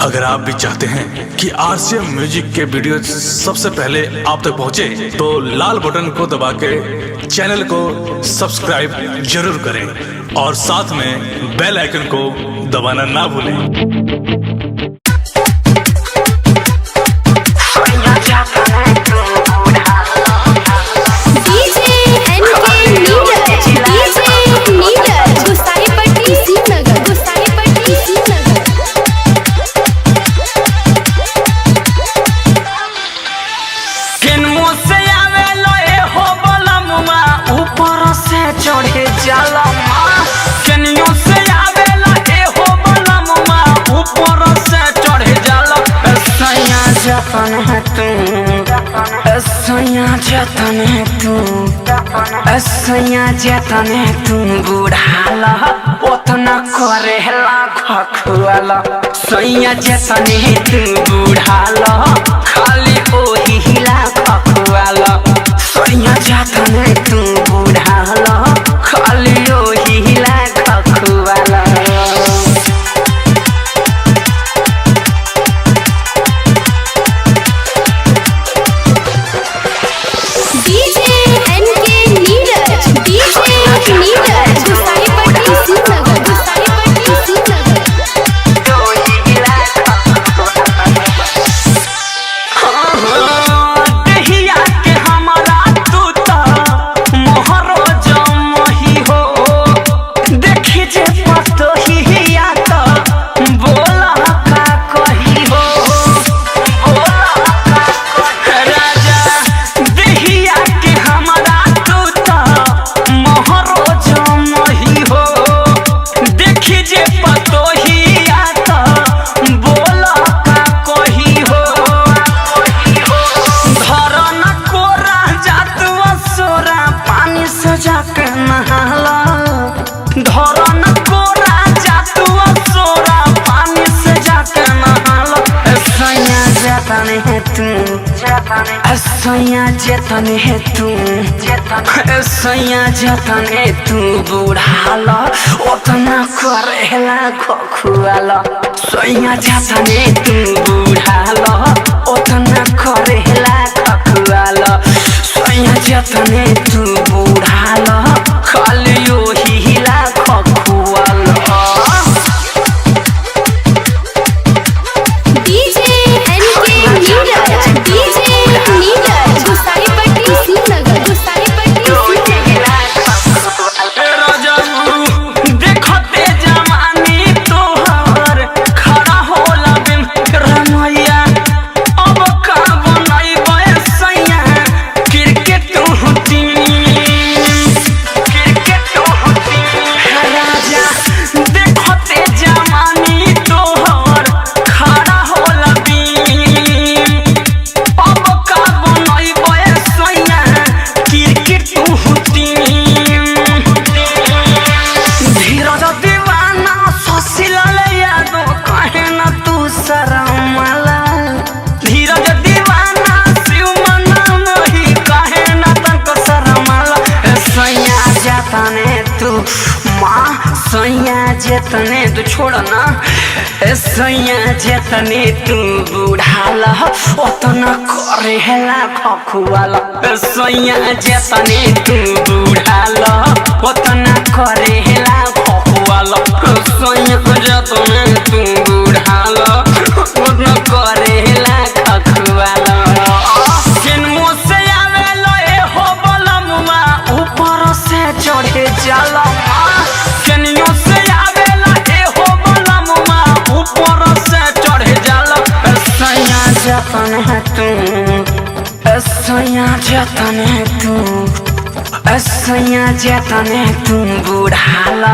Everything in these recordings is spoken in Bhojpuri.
अगर आप भी चाहते हैं कि आरसीएम म्यूजिक के वीडियो सबसे पहले आप तक पहुंचे, तो लाल बटन को दबा के चैनल को सब्सक्राइब जरूर करें और साथ में बेल आइकन को दबाना ना भूलें। चढ़े जाला केनियो से आवेला एहो बलमुआ ऊपर से चढ़े जाला। सैया जतन है तू, सैया जतन है तू, सैया जतन है तू बुढ़ाला ओतना करेला खखुआला। सैया जतन है तू बुढ़ाला खाली ओही हिला खखुआला। सैया जतन है तू बुढ़ाला खाली ओही हिला खखुआला। धरन कोरा जातुआ सोरा पानी से जाके नहाला। सैया जतन है तू, सैया जतन है तू, सैया जतन है तू बुढ़ाला ओतना करेला खखुआला। सैया जतन है तू बुढ़ाला ओतना करेला खखुआला। सैया जतन है तू बुढ़ाला खाली ओही हिला खखुआला। सैया जतने तू छोड़ ना, सैया जतने तू बुढ़ाला ओतना करेला खखुआला। सैया जतने तू बुढ़ाला ओतना करेला खखुआला। सैया जतने तू बुढ़ाला ओतना करेला खखुआला। केनमो से आवेला एहो बलमुआ ऊपर से चढ़े जाला। केनियो से आवेला एहो बलमुआ ऊपर से चढ़े जाला। सैया जतन है तू, सैया जतन है तू, सैया जतन है तू बुढ़ाला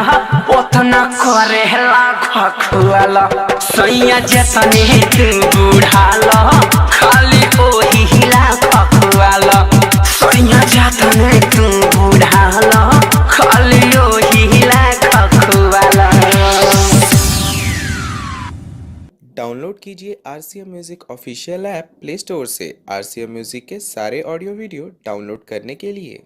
ओतना करेला खखुआला। सैया जतन है तू बुढ़ाला खाली ओही हिला खखुआला। सैया जतन है तू बुढ़ाला खाली ओही हिला खखुआला। डाउनलोड कीजिए RCM music official app play store से। आरसीएम म्यूजिक के सारे ऑडियो वीडियो डाउनलोड करने के लिए